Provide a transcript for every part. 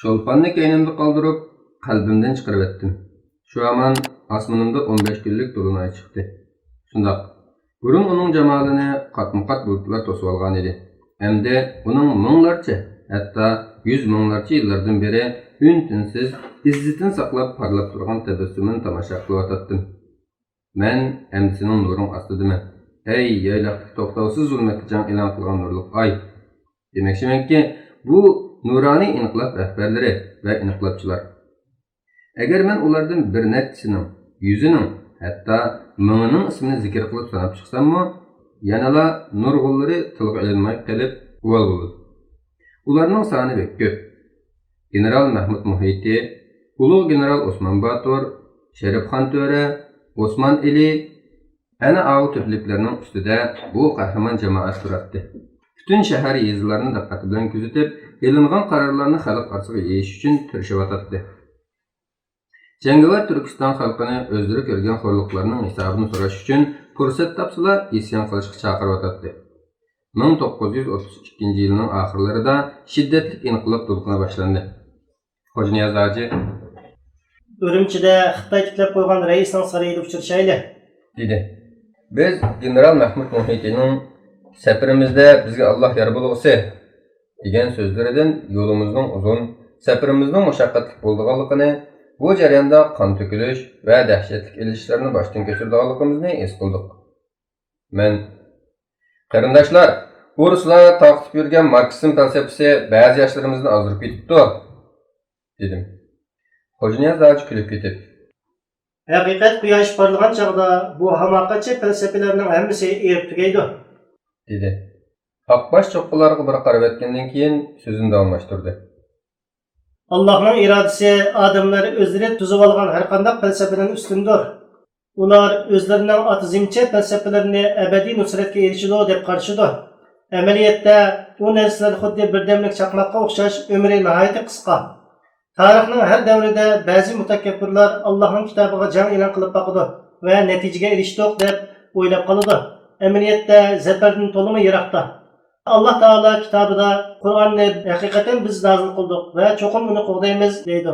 Çolpanını keynimde kaldırıp kalbimden çıkarıp ettim. Şu aman asmanımda 15 günlük dolunay çıktı. Şundaq. Burun onun cemalini katmukat bulutlar tosup algan edi. Emde onun mыңlarca, hatta 100 mыңlarca yıllardan beri ün-tünsiz izzetin saqlap parlap turgan tebessümün tamaşa qılıp atatdım. Men emdisinin nurun astıdımı. Ey yaylaqtaki toxtavsız zulmetli can elan qılgan nurluq ay. Demekçimenki bu nurani inqilab rəhbərləri və inqilabçılar. Əgər mən onlardan bir neçəsinin, yüzünün, hətta mыңının ismini zikir qılıb sanab çıxsammı, yanala nurgulları tılğı ilinmay qəlib uval bulur. Ularının sani bek köp. General Mahmud Muhiti, Ulu General Osman Batur, Şerifxan Töre, Osman Eli, әні ağı tüplüklərinin üstüdə bu qəhrəman cemaat duratdı. Bütün şəhər yezilərini diqqəti bilan küzütüb, elinğan qararlarını xalq arasıga yeyiş üçün tirişib atatdı. Jangovar Türkistan xalqını özləri görgən xorluqlarının hesabını soraş üçün fürsət tapsıla isyan qilishga chaqirib atatdı. 1932 yılının axırlarında şiddetli inqilab to'lqini boshlandi. Hoji Niyaz Hoji Ürümçide Xitoy tiklab qo'ygan raisning sarayida uchrashayli, dedi. Biz General Mahmud Muhitining safarimizda bizga Alloh yar bo'lg'isi degan so'zlaridan yo'limizning uzun, safarimizning mushaqqatli bo'lganligini, bu jarayonda qon to'kilish va dahshatli ilishlarni boshdan kechirganligimizni es qildik. Men qarindoshlar, bu ruslar taqib yurgan Marksizm falsafasi ba'zi yoshlarimizni ozdirib ketibdi, dedim. Hoji Niyaz Hoji kulib ketib, haqiqat quyosh porlagan chog'da bu hamoqatchi falsafalarning hammasi erib tugaydi, dedi. Aqbash cho'qqilarga bir qarab etgandan keyin so'zini davomlashtirdi. Allohning irodasi odamlar o'zlari tuzib olgan har qanday falsafadan ustundir. Ular o'zlarining atizmcha falsafalarini abadiy nusratga erishidi deb qarashidi. Amaliyotda u narsalar xuddi birdamlik chaqmoqqa o'xshash umri nihoyatda qisqa. Tarixning har davrida ba'zi mutakabbirlar Allohning kitobiga jang e'lon qilib boqadi va natijaga erishdik deb o'ylab qoladi. Amaliyotda zafardan to'limi yiroqda. Allah Taala kitobida Qur'onni haqiqatan biz nozil qildik va cho'qim uni qo'g'daymiz deydi.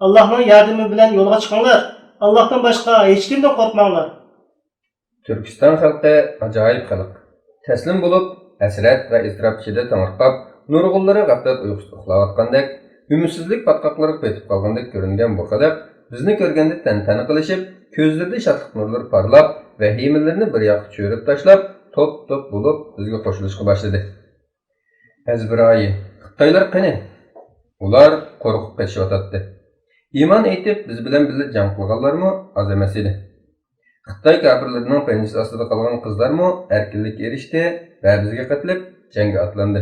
Allohning yordami bilan yo'lga chiqinglar. Allohdan boshqa hech kimdan qo'rqmanglar. Türkistan xalqi ajoyib xalq. Taslim bo'lib, hasrat va iztirob ichida tamarqab, nurg'unlari g'aflat uyqusida uxlayotgandek, ümidsizlik patqoqlari petib qolgandek ko'ringan bu xalq bizni ko'rganda tantana qilishib, ko'zlarida shodlik nurlari parlab, vahimalarni bir yoqqa cho'rib tashlab, top-top bo'lib bizga qo'shilishga boshladi. Azbiroyi, Xitoylar qani? Ular qo'rqib ketishyotdi. Iymon aytib biz bilan birga jang qilganlarmi oz emas edi. Xitoy kafirlarining penjasi ostida qolgan qizlarmi erkinlikka erishdi va bizga qatlib jangga otlandi.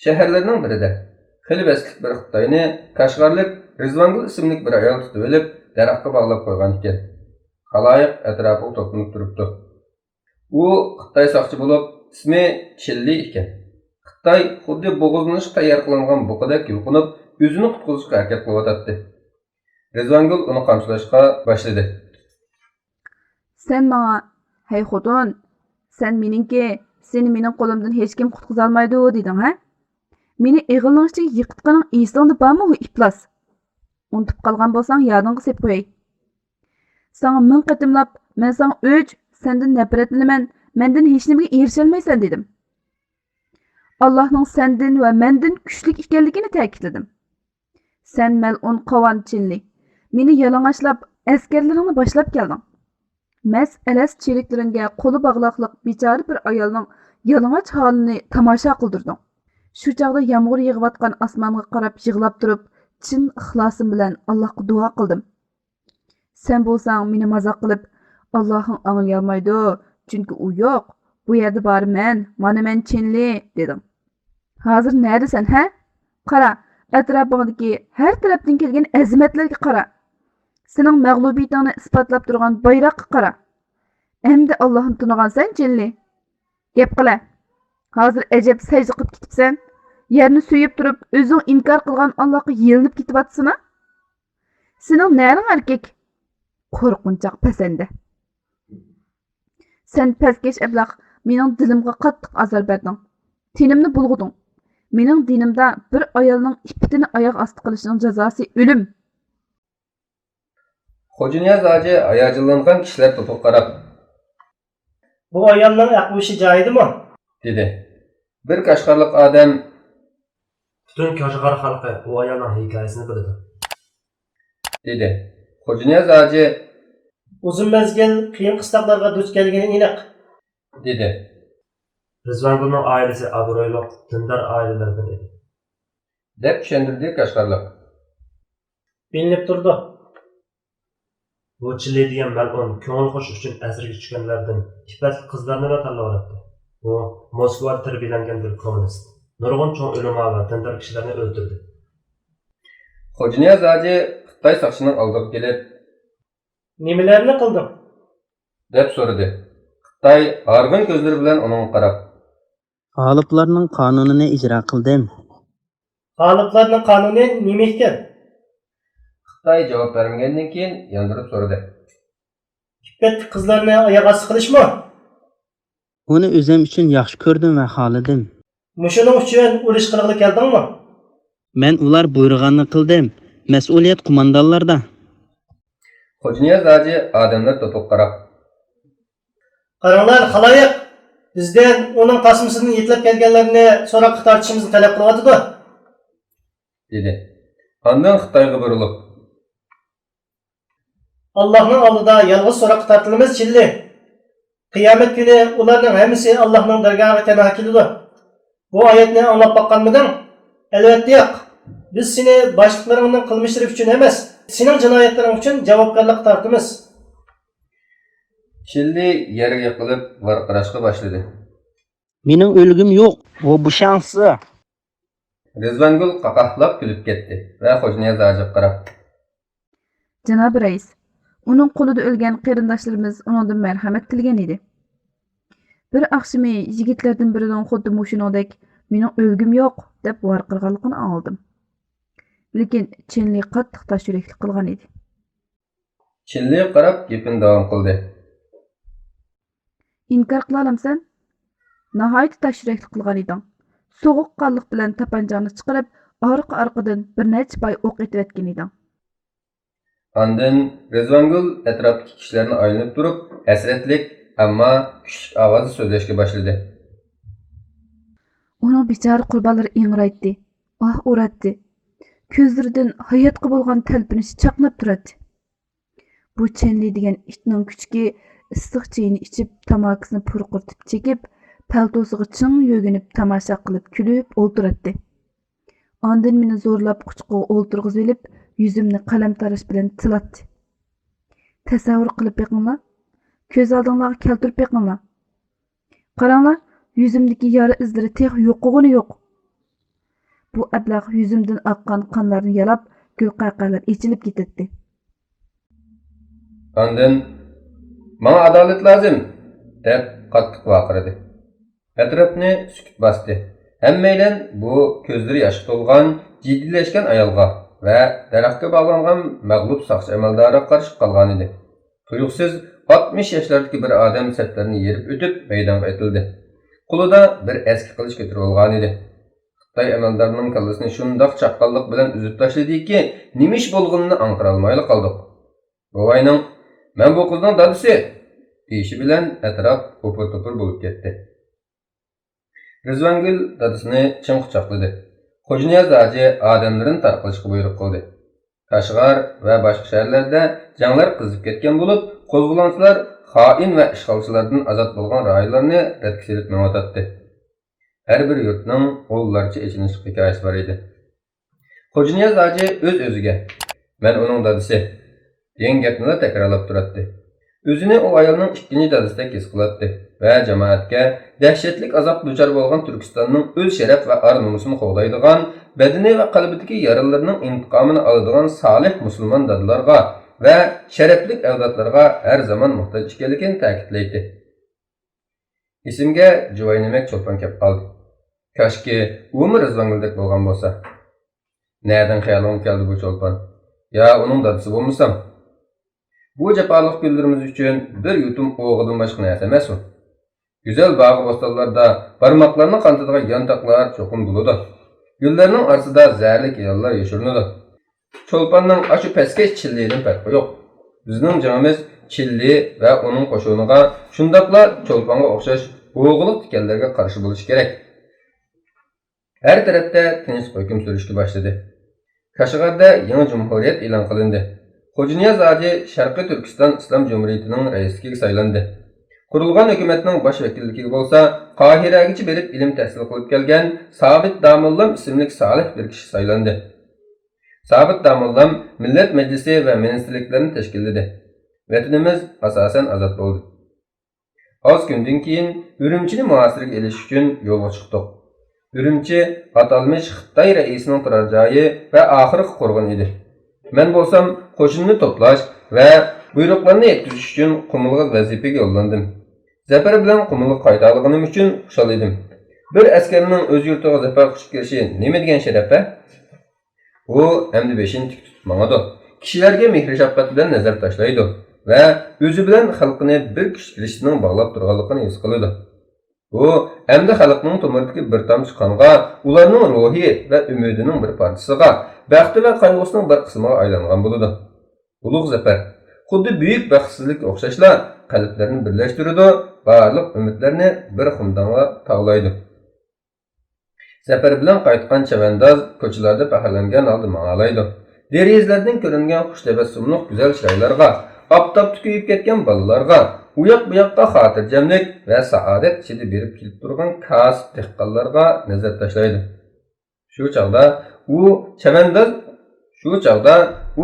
Shaharlarning birida xilbaslik bir Xitoyni Qashqarlik Rizvangul ismli bir ayol tutib olib, daraxtga bog'lab qo'ygan ekan. Xaloyiq atrofiga to'planib turibdi. U Xitoy soqchi bo'lib, ismi Chilli ekan. Xitoy xuddi bo'g'izlanishga tayyor qilingan buqadek yulqinib, o'zini qutqizishga harakat qilyotdi. Rizvangul uni qamchilashga boshladi. Sen bana, hey xotun, sen meningki, seni mening qo'limdan hech kim qutqiza olmaydi deding, ha? Meni eg'illanishga yiqitganing esingda bormi bu iflos? Unutib qolgan bo'lsang, yodingga sep qo'yay. Sana ming qatimlab, men sana o'ch, sendan nafratlanaman, mendan hech nimaga erisha olmaysan dedim. Allohning sendan va mendan kuchli ekanligini ta'kidladim. Sen mal'un qovon Chilli, meni yalang'ochlab, askarlaringni boshlab kelding. Mas alas cheriklaringga qo'li bog'liqliq bechora bir ayolning yalang'och holini tomosha qildirding. Shu chog'da yomg'ir yig'ayotgan osmonga qarab yig'lab turib, chin ixlosim bilan Allohga duo qildim. Sen bo'lsang meni mazoq qilib, Allohing anglayolmaydi, chunki u yo'q. Bu yerda bor men, mana men Chilli dedim. Hozir neredesan, ha? Qara, atrofingdagi har tarafdan kelgan azimatlarga qara. Sening mag'lubiyatingni isbotlab turgan bayroqqa qara. Endi Allohni tunigansan, Chilli. Gap qila. Hozir ajab sajda qilib ketibsan. Yerni suyib turib, o'zing inkor qilgan Allohga yelinib ketyapsana. Sening nering erkak? Qo'rqinchoq pasanda. Sen pastkesh abloq, mening dilimga qattiq azor berding. Tenimni bulg'uding. Mening dinimda bir ayolning ippitini oyoq osti qilishining jazosi o'lim. Xo'ja Niyaz hoji hayajonlangan kishilar to'piga qarab Bu ayolning aqli joyidami? dedi. Bir Qashqarlik odam Bütün Kashgar xalqi bu ayolning hikoyasini biladi. dedi. Xo'ja Niyaz hoji Uzun mezgil qiyin qistoqlarga duch kelgani aniq. dedi. Rizvangulning oilasi obro'li, dindor oilalardan edi. deb tushuntirdi Qashqarlik. Bilinib turdi. Bu Chili degan mal'un ko'ngil qo'sh uchun asirga tushganlardan ifatli qizlarni tanlayapti. Bu Moskvada tarbiyalangan bir kommunist. Nurg'un cho'ng ulamo va dindor kishilarni o'ldirdi. Xo'ja Niyaz hoji Xitoy soqchining oldiga kelib Nimalarni qildim? deb so'radi. Xitoy harg'in ko'zlari bilan uning qarab G'oliblarning qonunini ijro qildim. G'oliblarning qonuni nima ekan? Xitoy javob bermagandan keyin yondirib so'radi. İffetli qizlarni oyoq osti qilishmi? Uni o'zim uchun yaxshi ko'rdim va xohladim. Mushuning uchun urush qilg'ili keldingmi? Men ular buyurganini qildim. Mas'uliyat qo'mondonlarda. Xo'ja Niyaz hoji odamlar to'piga qarab Qaranglar, xaloyiq, bizdan uning tasmasini yetlab kelganlarni so'roqqa tortishimizni talab qilyapti. dedi. Ondan Xitoyga burilib Allohning oldida yolg'iz so'roqqa tortilamiz chilli. Qiyomat kuni ularning hammasi Allohning dargohiga tanaha keladi. Bu oyatni anglab boqqanmiding? Albatta yo'q. Biz seni boshliqlaringning qilmishlari uchun emas, sening jinoyatlaring uchun javobgarlik tortamiz. Chilli yerga yiqilib varqirashga boshladi. Mening o'ligim yo'q. Bu shansi. Rizvangul qaqahlab kulib ketdi va Xo'ja Niyaz hojiga qarab Janob rais, uning qo'lida o'lgan qarindoshlarimiz uningdan marhamat tilgan edi. Bir oqshimi yigitlardan birining xuddi mushuningdek mening o'lgim yo'q deb varqirganligini oldim. Lekin Chenli qattiq tashrifli qilgan edi. Chilli qarab gapini davom qildi. İnkar qila olamsan? Nihoyat tashrifli qilgan eding. So'g'uqqonlik bilan tapanjani chiqarib, orqa-orqadan bir necha pay o'q etayotgan eding. Ondan Rizvangul atrofdagi kishilarni aylanib turib, hasratlik, ammo kuchli ovozda so'zlashga boshladi. Uning bechora qurbonlari ingraydi, ah uratdi. Ko'zlaridan hayotga bo'lgan talpinish chaqnab turadi. Bu Chenli degan itning kuchki issiq chayini ichib, tamokisini purqurtib chekib, paltosiga ching yo'ginib tomosha qilib kulib o'ltiradi. Ondan meni zo'rlab quchqiga o'ltirg'izib olib, yuzimni qalamtarish bilan tilatdi. Tasavvur qilib beqinglar. Ko'z oldinglarga keltirib beqinglar. Qaranglar, yuzimdagi yara izlari tex yo'qligini yo'q. Bu ablah yuzimdan oqqan qonlarni yalab, gulqaqalar ichilib ketdi. Ondan "Menga adolat lozim" deb qattiq vaqirdi. Atrofni sukut bosdi. Hammaylar bu ko'zlari yoshga to'lgan, jiddiylashgan ayolga va daraxtga bog'langan mag'lub soqchi amaldoriga qarshi qolgan edi. Tuyuqsiz 60 yoshlardagi bir odam saflarni yerib o'tib maydonga etildi. Qo'lida bir eski qilich ko'tarib olgan edi. Xitoy amaldorining kallasini shundoq chaqqonlik bilan uzib tashladiki, nima ish bo'lganini aniqlay olmay qoldik. Bovayning "Men bu qizning dadasi" deyishi bilan atrof o'pir-to'pir bo'lib ketdi. Rizvangul dadasini chin quchoqladi. Xo'ja Niyaz hoji odamlarni tarqalishga buyruq qildi. Qashg'ar va boshqa shaharlarda janglar qizib ketgan bo'lib, qo'zg'olonchilar xoin va ishg'olchilardan ozod bo'lgan rayonlarni radga silib mevatdi. Har bir yurtning o'g'illarcha echinish hikoyasi bor edi. Xo'ja Niyaz hoji o'z-o'ziga "Men uning dadasi" degan gapni takrorlab turardi. O'zini o ayolning ikkinchi dadasida his qiladi va jamoatga dahshatli azob duchor bo'lgan Turkistonning o'z sharaf va ar-nomusini qo'g'daydigan, badani va qalbidagi yaralarning intiqomini oladigan solih musulmon dadalarga va sharafli avlodlarga har zaman muhtoj ekanligini ta'kidlaydi. Esimga Juvaynimak cho'lpon kelib qoldi. Kashki umr Rizvanguldek bo'lgan bo'lsa. Nereden xayolim keldi bu cho'lpon? Ya uning dadasi bo'lmasam? Bu jafoliq kunlarimiz uchun bir yutum o'g'ildan boshqa narsa emas u. Güzel bağ bostanlarda barmaqlarni qantidigan yantoqlar cho'qim bo'ladi. Güllerinin arsida zərli qiyallar yaşırınıdı. Çolpanның aşı pəskeç çilliyinin fərqi yox. Bizning canımız çilli və onun qoşunuğa, şundaqla çolpanga oxşaş boğuluq tikanlarga qarşı buluş gerek. Her tarafda tinch hüküm sürüşkə başladı. Kaşgarda yeni cumhuriyet ilan qılındı. Xo'ja Niyaz Hoji Sharqiy Turkiston Islom Jumhuriyatining raisligiga saylandi. Qurilgan hukumatning bosh vakilligi bo'lsa, Qohiragacha berib ilm tahsil qilib kelgan Sabit Damullam ismli salih bir kishi saylandi. Sabit Damullam Millat Majlisi va ministrliklarni tashkilladi. Vatanimiz asosan ozod bo'ldi. Az kundan keyin Urumchini muhosiraga elish uchun yo'lga chiqdik. Urumchi atalmış Xitoy raisining turar joyi va oxirgi qo'rg'on edi. Men bo'lsam qo'shinni to'plash va buyruqlarni yetkazish uchun Qumulga vazifaga yo'llandim. Zafar bilan Qumulga qaytarganim uchun xushal edim. Bir askarning o'z yurtiga zafar quchib kelishi nima degan sharaf? U endi beshin tik tutmag'adi. Kishilarga mehr shafqat bilan nazar tashlaydi va o'zi bilan xalqini bir kishilishning bog'lab turganligini his qiladi. Bu endi xalqning to'miridagi bir tomchi qonga, ularning ruhi va umidining bir parchasiga, baxti va qayg'usining bir qismiga aylangan bo'ladi. Ulug' zafar xuddi buyuk baxtsizlik o'xshashla qalblarni birlashtiradi, barliq umidlarni bir xumdonga tog'laydi. Zafar bilan qaytgan chavandoz ko'chalarda faxrlangan holda ma'alaydi. Derizlardan ko'ringan xush tabassumli go'zal chiroylarga, oftobda kuyib ketgan bolalarga, uyoq bu yoqqa xotirjamlik va saodat ichida berib kelib turgan kasb dehqonlarga nazar tashlaydi. Shu chog'da u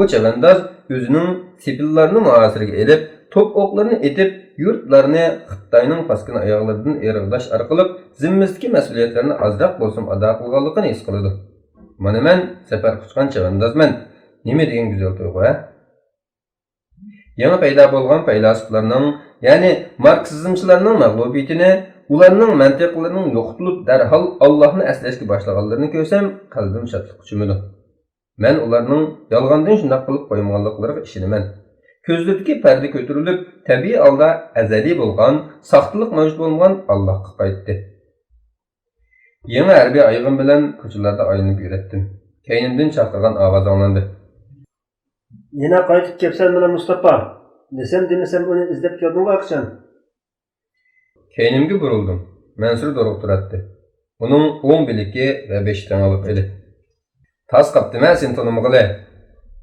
chavandoz o'zining sepillarini muhosiraga elib, top o'qlarini etib, yurtlarni Xitoyning paskin oyoqlaridan erg'dash orqali zimmizdagi mas'uliyatlarni ozroq bo'lsin ado qilganligini his qiladi. Mana men safar quchgan chavandozman. Nima degan go'zal tuyg'u, ha? Yangi paydo bo'lgan faylasuflarning, ya'ni marksizmchilarning mag'lubiyatini, ularning mantiqlarining yo'qotilib darhol Allohni aslashga boshlaganlarini ko'rsam, qalbim shodlik uchimidi. Men ularning yolg'ondan shunday qilib qo'ymaganliklariga ishonaman. Ko'zlardagi parda ko'tarilib, tabiiy holda azaliy bo'lgan, saxtalik mavjud bo'lgan Allohga qaytdi. Yangi harbiy ayg'im bilan ko'chalarda aylanib yuratdim. Keynimdan chaqirgan ovoz anglandi. Yana qaytib kelsan bilan Mustafa. Desem uni izlab keldingmi aqshan? Keynimga burildim. Mansur dorug' turardi. Uning o'ng biligi va besh tangaliq edi. Tas qaptimi sen tanimag'ile,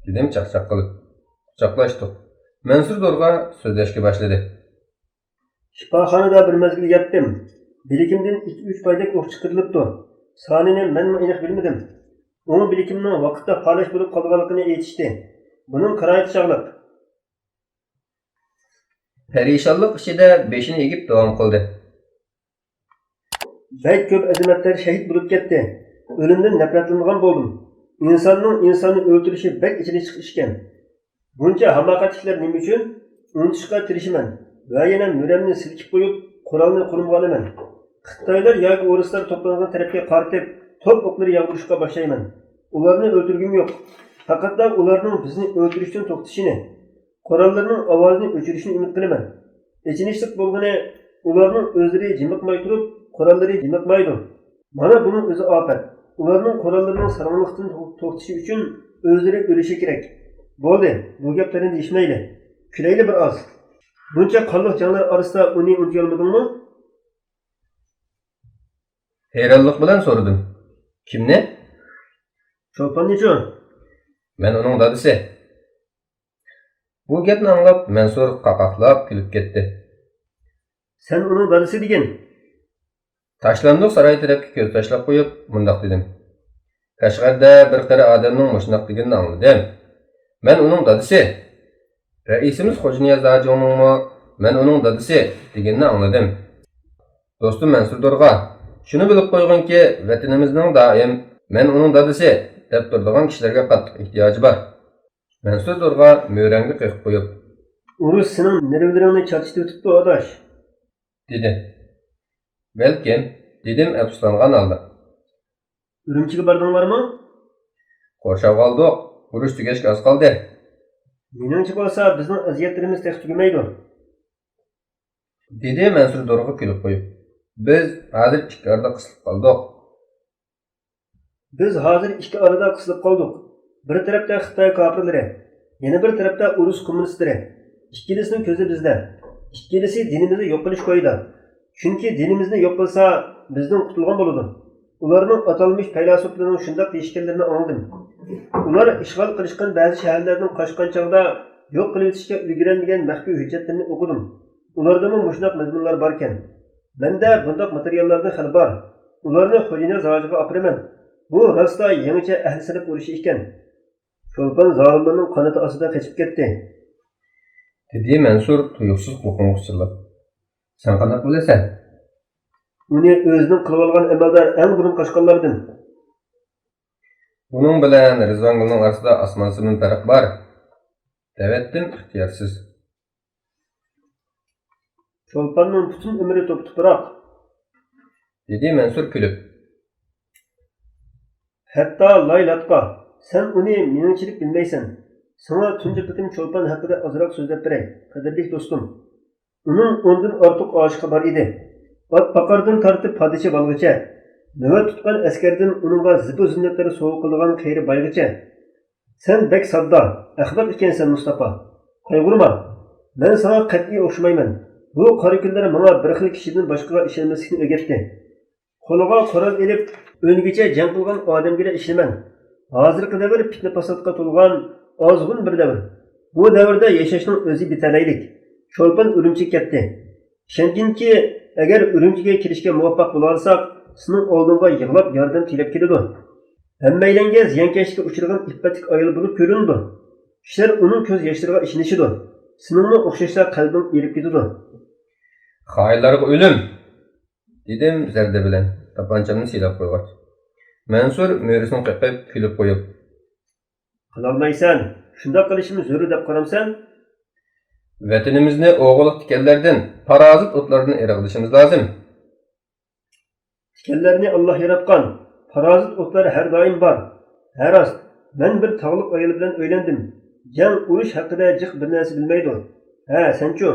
dedim chaqchaq qilib. Quchoqlashdik. Mansur dorug'a so'zlashga boshladi. Shifoxonada bir mezgil yotdim. Biligimdan 2-3 paydak o'q chiqarilibdi. Sonini men aniq bilmadim. Onun bilikimning vaqtda falash bo'lib qolganligini aytishdi. Buning qirayat chog'liq. Perişanlık içinde beşini egib devam qildi. Bek ko'p azimatlar shahid bo'lib ketdi. O'limdan nafratlangan bo'ldim. İnsonni o'ldirishi bek ichida chiqish ekan. Buncha hamoqatliklar nima uchun? Unutishga tirishman va yana yuramni silkib qo'yib, qurolni qo'limg'olaman. Xitoylar yoki o'rislar to'plangan tarafga qaratib, top o'qlari yog'dirishga boshlayman. Ularni o'ldirgim yo'q. Faqat ularning bizni o'ldirishdan to'xtashini, qurollarning ovozini o'chirishni umid qilaman. Echinishlik bo'lgani, ularning o'zlari jimiqmay turib, qurollari jimiqmaydi. Mana buning o'zi ofat. Ularning qurollarining sarg'inlikdan to'xtashi uchun o'zlari o'lishi kerak. Bo'ldi, bu gaplarni deyishmaydi. Kulayli bir oz. Buncha qonliq jonlar orasida uni unutib olmadingmi? Hayronlik bilan so'radim. Kimni? Cho'ponnichu. Men uning dadisi. Bu gapni anglab Mansur qaqaqlab kulib ketdi. Sen uning dadisi degin. Tashlandiq saroy tarafga ko'z tashlab qo'yib, mundoq dedim. Qashqarda bir qari odamning mushundoq deganini angladim. Men uning dadisi. Raisimiz Xo'ja Niyaz Hojining men uning dadisi deganini angladim. Do'stim Mansur Dorg'a, shuni bilib qo'yginki, vatanimizning doim men uning dadisi deb turadigan kishilarga qattiq ehtiyoji bor. Mansur Dorg'a mo'rangni qo'yib qo'yib, Urush sening nervlaringni charchitib o'tibdi, odosh. dedi. Balkim, dedim afsuslangan holda. Urumchiga bordinglarmi? Qo'rshab qoldik. Urush tugashga oz qoldi. Meningcha bo'lsa, bizning aziyatlarimiz hech tugamaydi. Dedi Mansur Dorg'a kulib qo'yib. Biz hozir ikki orada qisilib qoldik. Biz hozir ikki arada qisilib qoldik. Bir tarafda Xitoy kofirlari, yana bir tarafda Rus kommunistlari. İkkalisining ko'zi bizda. İkkalisi dinimizni yo'q qilish ko'yida. Chunki dinimizni yo'q qilsa, bizdan qutulgan bo'ladi. Ularning atalmış faylasuflarning shunday deyishganlarini angladim. Ular ishg'ol qilishgan ba'zi shaharlardan qochgan chog'da yo'q qilib o'tishga ulguradigan maxfiy hujjatlarni o'qidim. Ularda mushunaq mazmunlar bor ekan. Menda bunday materiallarni xil bor. Ularni Xo'jina zajiga opiraman. Bu rostda yangicha ahli sinf bo'lishi ekan. Cho'lpon zolimlarning qanoti ostida qochib ketdi. Dedi Mansur tuyuqsiz qo'rqinchilab. Sen qanday bilasan? Uni o'zining qilib olgan amaldor eng burun qochganlardan. Bunun bilan Rizvangulning orasida osmon simon farq bor. Davetdim ixtiyorsiz. Cho'lponning butun umri to'p-tuproq. Dedi Mansur kulib. Hatto laylatqa. Sen uni meningchilik bilmaysan. Sana tunji qitim Cho'lpon haqida ozroq so'zlab beray, qadrli do'stim. Uning o'ndan ortiq oshiqi bor edi. Ot paqardan tortib podsho bo'lguncha, navbat tutgan askardan uningga zibu zinnatlari sovg'a qilgan xayri boygacha. Sen bek sodda, axloq ekansan Mustafa. Qayg'urma. Men sana qat'iy o'xshamayman. Bu qora kunlar menga bir xil kishidan boshqaga ishonmaslikni o'rgatdi. Qo'liga qurol elib, o'lgicha jang qilgan odamga ishlaman. Hozirgi davr fitna fasodga to'lgan ozg'un bir davr. Bu davrda yashashning o'zi bitalaylik. Cho'lpon Urumchiga ketdi. Ishonkinki, agar Urumchiga kirishga muvaffaq bo'la olsak, sizning oldinga yig'lab yordam tilab keladi. Hammaylanga ziyonkashlikka uchragan iffatli ayol bo'lib ko'rindi. Kishilar uning ko'z yoshlariga ishonishidi. Siningni o'xshashlar qalbim erib ketadi. Xaylarga o'lim. Dedim zarda bilan tapanchamni silab qo'ygach. Mansur mo'risini qaqib kulib qo'yib. Qilolmaysan. Shunday qilishimiz zo'r deb qaramsan? Vatanimizni o'g'illik tikanlardan, parazit o'tlardan irg'ilishimiz lozim. Tikanlarni Alloh yaratgan. Parazit o'tlari har doim bor. Ha rost. Men bir tog'liq ayol bilan o'ylandim. Jang urush haqida jiq bir narsa bilmaydi. Ha, senchu?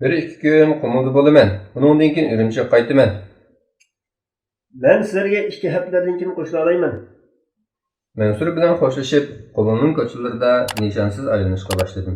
Bir ikki kun qumulda bo'laman. Uningdan keyin Urumchiga qaytaman. Men sizlarga ikki haftadan keyin qo'shila olayman. Mansur bilan xo'shlashib, qo'limning ko'chalarida nishonsiz aylanishga boshladim.